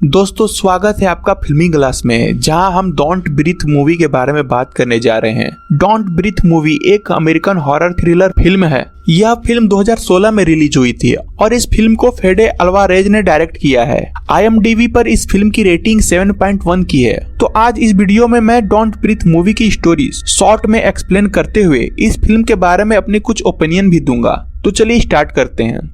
दोस्तों स्वागत है आपका फिल्मी क्लास में, जहां हम डोंट ब्रीथ मूवी के बारे में बात करने जा रहे हैं। डोंट ब्रीथ मूवी एक अमेरिकन हॉरर थ्रिलर फिल्म है। यह फिल्म 2016 में रिलीज हुई थी और इस फिल्म को फेडे अल्वारेज ने डायरेक्ट किया है। IMDb पर इस फिल्म की रेटिंग 7.1 की है। तो आज इस वीडियो में मैं डोंट ब्रीथ मूवी की स्टोरी शॉर्ट में एक्सप्लेन करते हुए इस फिल्म के बारे में अपने कुछ ओपिनियन भी दूंगा। तो चलिए स्टार्ट करते हैं।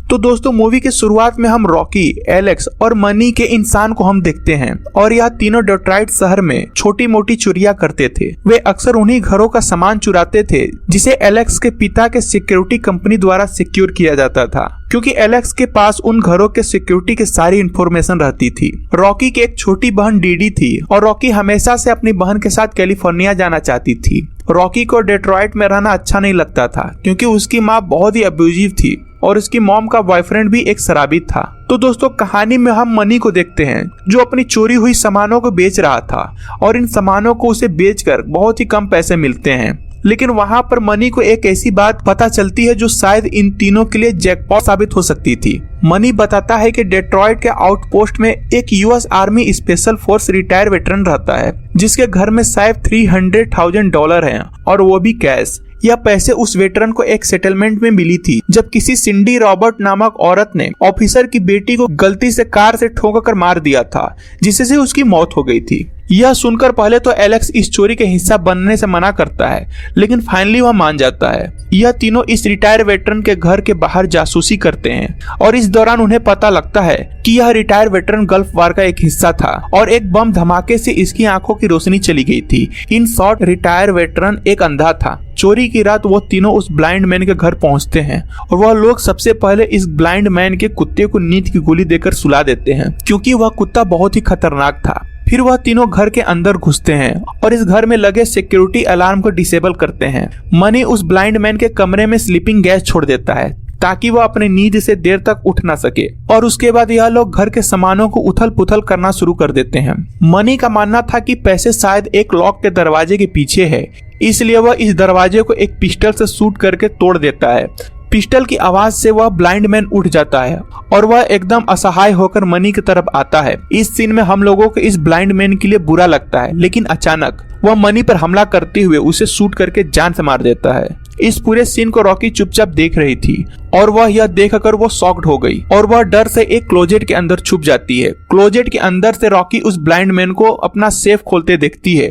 तो दोस्तों मूवी की शुरुआत में हम रॉकी, एलेक्स और मनी के इंसान को हम देखते हैं और यह तीनों डेट्रॉइट शहर में छोटी मोटी चोरियां करते थे। वे अक्सर उन्हीं घरों का सामान चुराते थे जिसे एलेक्स के पिता के सिक्योरिटी कंपनी द्वारा सिक्योर किया जाता था, क्योंकि एलेक्स के पास उन घरों के सिक्योरिटी की सारी इंफॉर्मेशन रहती थी। रॉकी की एक छोटी बहन डीडी थी और रॉकी हमेशा से अपनी बहन के साथ कैलिफोर्निया जाना चाहती थी। रॉकी को डेट्रॉइट में रहना अच्छा नहीं लगता था क्योंकि उसकी माँ बहुत ही अब्यूजिव थी और उसकी मॉम का बॉयफ्रेंड भी एक शराबी था। तो दोस्तों कहानी में हम मनी को देखते हैं जो अपनी चोरी हुई सामानों को बेच रहा था और इन सामानों को उसे बेचकर बहुत ही कम पैसे मिलते हैं। लेकिन वहां पर मनी को एक ऐसी बात पता चलती है जो शायद इन तीनों के लिए जैकपॉट साबित हो सकती थी। मनी बताता है कि डेट्रॉइट के आउटपोस्ट में एक US army special force retire veteran रहता है जिसके घर में शायद $300,000 हैं और वो भी कैश। यह पैसे उस वेटरन को एक सेटलमेंट में मिली थी जब किसी सिंडी रॉबर्ट नामक औरत ने ऑफिसर की बेटी को गलती से कार से ठोकर मार दिया था, जिससे उसकी मौत हो गई थी। यह सुनकर पहले तो एलेक्स इस चोरी के हिस्सा बनने से मना करता है, लेकिन फाइनली वह मान जाता है। यह तीनों इस रिटायर वेटरन के घर के बाहर जासूसी करते हैं और इस दौरान उन्हें पता लगता है कि यह रिटायर वेटरन गल्फ वार का एक हिस्सा था और एक बम धमाके से इसकी आंखों की रोशनी चली गई थी। इन शॉर्ट रिटायर वेटरन एक अंधा था। चोरी की रात वो तीनों उस ब्लाइंड मैन के घर पहुंचते हैं और वह लोग सबसे पहले इस ब्लाइंड मैन के कुत्ते को नींद की गोली देकर सुला देते हैं क्योंकि वह कुत्ता बहुत ही खतरनाक था। फिर वह तीनों घर के अंदर घुसते हैं और इस घर में लगे सिक्योरिटी अलार्म को डिसेबल करते हैं। मनी उस ब्लाइंड मैन के कमरे में स्लीपिंग गैस छोड़ देता है ताकि वह अपनी नींद से देर तक उठ ना सके और उसके बाद यह लोग घर के सामानों को उथल पुथल करना शुरू कर देते हैं। मनी का मानना था कि पैसे शायद एक लॉक के दरवाजे के पीछे है, इसलिए वह इस दरवाजे को एक पिस्टल से शूट करके तोड़ देता है। पिस्टल की आवाज से वह ब्लाइंड मैन उठ जाता है और वह एकदम असहाय होकर मनी की तरफ आता है। इस सीन में हम लोगों को इस ब्लाइंड मैन के लिए बुरा लगता है, लेकिन अचानक वह मनी पर हमला करते हुए उसे शूट करके जान से मार देता है। इस पूरे सीन को रॉकी चुपचाप देख रही थी और वह यह देखकर वो शॉक्ड हो गई और वह डर से एक क्लोजेट के अंदर छुप जाती है। क्लोजेट के अंदर से रॉकी उस ब्लाइंड मैन को अपना सेफ खोलते देखती है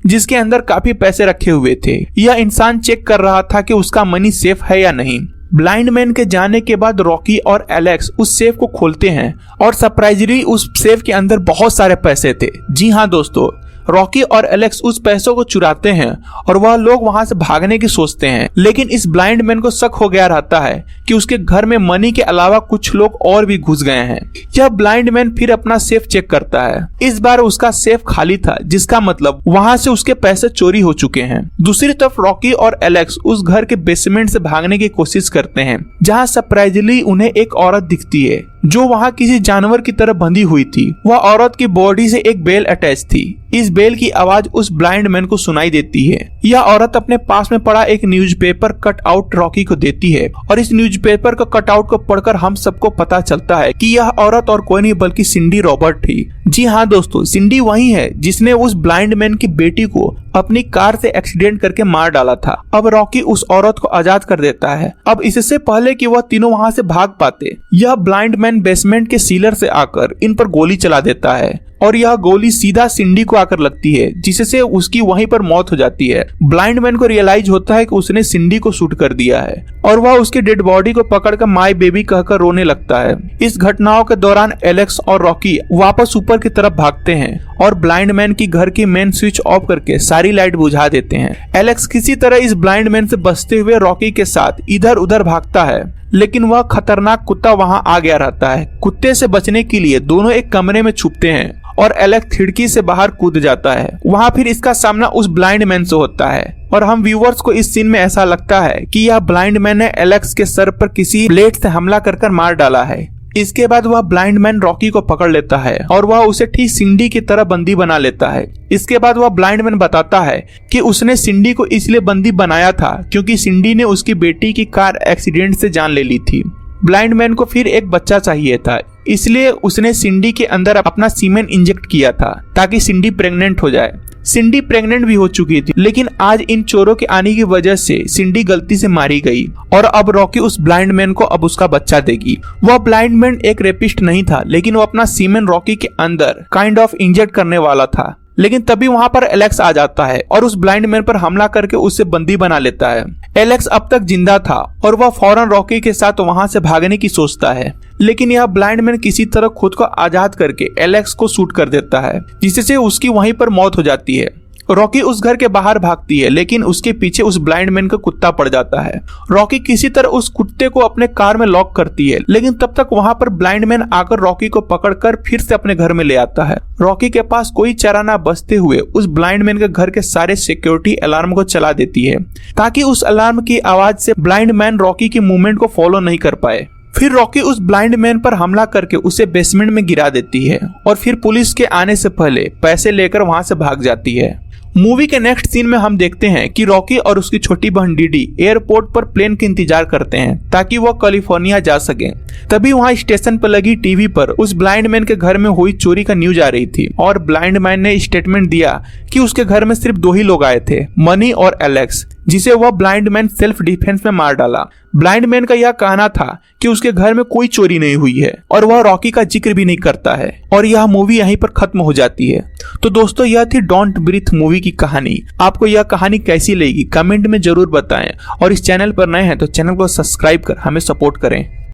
जिसके अंदर काफी पैसे रखे हुए थे। यह इंसान चेक कर रहा था कि उसका मनी सेफ है या नहीं। ब्लाइंड मैन के जाने के बाद रॉकी और एलेक्स उस सेफ को खोलते हैं और सरप्राइजली उस सेफ के अंदर बहुत सारे पैसे थे। जी हाँ दोस्तों, रॉकी और एलेक्स उस पैसों को चुराते हैं और वह लोग वहां से भागने की सोचते हैं, लेकिन इस ब्लाइंड मैन को शक हो गया रहता है कि उसके घर में मनी के अलावा कुछ लोग और भी घुस गए हैं। यह ब्लाइंड मैन फिर अपना सेफ चेक करता है। इस बार उसका सेफ खाली था, जिसका मतलब वहां से उसके पैसे चोरी हो चुके हैं। दूसरी तरफ रॉकी और एलेक्स उस घर के बेसमेंट से भागने की कोशिश करते हैं, जहाँ सरप्राइजली उन्हें एक औरत दिखती है जो वहाँ किसी जानवर की तरह बंधी हुई थी। वह औरत की बॉडी से एक बेल अटैच थी। इस बेल की आवाज उस ब्लाइंड मैन को सुनाई देती है। यह औरत अपने पास में पड़ा एक न्यूज़पेपर कट आउट रॉकी को देती है और इस न्यूज़पेपर का कट आउट को पढ़कर हम सबको पता चलता है कि यह औरत और कोई नहीं बल्कि सिंडी रॉबर्ट थी। जी हाँ दोस्तों, सिंडी वही है जिसने उस ब्लाइंड मैन की बेटी को अपनी कार से एक्सीडेंट करके मार डाला था। अब रॉकी उस औरत को आजाद कर देता है। अब इससे पहले कि वह तीनों वहां से भाग पाते, यह ब्लाइंड मैन बेसमेंट के सीलर से आकर इन पर गोली चला देता है और यह गोली सीधा सिंडी को आकर लगती है, जिससे उसकी वहीं पर मौत हो जाती है। ब्लाइंड मैन को रियलाइज होता है कि उसने सिंडी को शूट कर दिया है और वह उसके डेड बॉडी को पकड़कर माय बेबी कहकर रोने लगता है। इस घटनाओं के दौरान एलेक्स और रॉकी वापस ऊपर की तरफ भागते हैं और ब्लाइंड मैन की घर की मेन स्विच ऑफ करके सारी लाइट बुझा देते हैं। एलेक्स किसी तरह इस ब्लाइंड मैन से बचते हुए रॉकी के साथ इधर उधर भागता है, लेकिन वह खतरनाक कुत्ता वहां आ गया रहता है। कुत्ते से बचने के लिए दोनों एक कमरे में छुपते हैं और एलेक्स खिड़की से बाहर कूद जाता है। वहां फिर इसका सामना उस ब्लाइंड मैन से होता है और हम व्यूवर्स को इस सीन में ऐसा लगता है कि यह ब्लाइंड मैन ने एलेक्स के सर पर किसी ब्लेड से हमला कर मार डाला है। इसके बाद वह ब्लाइंड मैन रॉकी को पकड़ लेता है और वह उसे ठीक सिंडी की तरह बंदी बना लेता है। इसके बाद वह ब्लाइंड मैन बताता है कि उसने सिंडी को इसलिए बंदी बनाया था क्योंकि सिंडी ने उसकी बेटी की कार एक्सीडेंट से जान ले ली थी। ब्लाइंड मैन को फिर एक बच्चा चाहिए था, इसलिए उसने सिंडी के अंदर अपना सीमेन इंजेक्ट किया था ताकि सिंडी प्रेग्नेंट हो जाए। सिंडी प्रेग्नेंट भी हो चुकी थी, लेकिन आज इन चोरों के आने की वजह से सिंडी गलती से मारी गई और अब रॉकी उस ब्लाइंड मैन को अब उसका बच्चा देगी। वह ब्लाइंड मैन एक रेपिस्ट नहीं था, लेकिन वो अपना सीमेन रॉकी के अंदर काइंड ऑफ इंजेक्ट करने वाला था। लेकिन तभी वहां पर एलेक्स आ जाता है और उस ब्लाइंड मैन पर हमला करके उसे बंदी बना लेता है। एलेक्स अब तक जिंदा था और वह फौरन रॉकी के साथ वहां से भागने की सोचता है, लेकिन यह ब्लाइंड मैन किसी तरह खुद को आजाद करके एलेक्स को शूट कर देता है, जिससे उसकी वहीं पर मौत हो जाती है। रॉकी उस घर के बाहर भागती है, लेकिन उसके पीछे उस ब्लाइंड मैन का कुत्ता पड़ जाता है। रॉकी किसी तरह उस कुत्ते को अपने कार में लॉक करती है, लेकिन तब तक वहां पर ब्लाइंड मैन आकर रॉकी को पकड़कर फिर से अपने घर में ले आता है। रॉकी के पास कोई चारा ना बचते हुए उस ब्लाइंड मैन के घर के सारे सिक्योरिटी अलार्म को चला देती है, ताकि उस अलार्म की आवाज से ब्लाइंड मैन रॉकी की मूवमेंट को फॉलो नहीं कर पाए। फिर रॉकी उस ब्लाइंड मैन पर हमला करके उसे बेसमेंट में गिरा देती है और फिर पुलिस के आने से पहले पैसे लेकर वहां से भाग जाती है। मूवी के नेक्स्ट सीन में हम देखते हैं कि रॉकी और उसकी छोटी बहन डीडी एयरपोर्ट पर प्लेन का इंतजार करते हैं ताकि वह कैलिफोर्निया जा सके। तभी वहां स्टेशन पर लगी टीवी पर उस ब्लाइंड मैन के घर में हुई चोरी का न्यूज आ रही थी और ब्लाइंड मैन ने स्टेटमेंट दिया कि उसके घर में सिर्फ 2 ही लोग आए थे, मनी और एलेक्स, जिसे वह ब्लाइंड मैन सेल्फ डिफेंस में मार डाला। ब्लाइंड मैन का यह कहना था कि उसके घर में कोई चोरी नहीं हुई है और वह रॉकी का जिक्र भी नहीं करता है और यह मूवी यहीं पर खत्म हो जाती है। तो दोस्तों, यह थी डोंट ब्रीथ मूवी की कहानी। आपको यह कहानी कैसी लगी कमेंट में जरूर बताएं और इस चैनल पर नए हैं तो चैनल को सब्सक्राइब कर हमें सपोर्ट करें।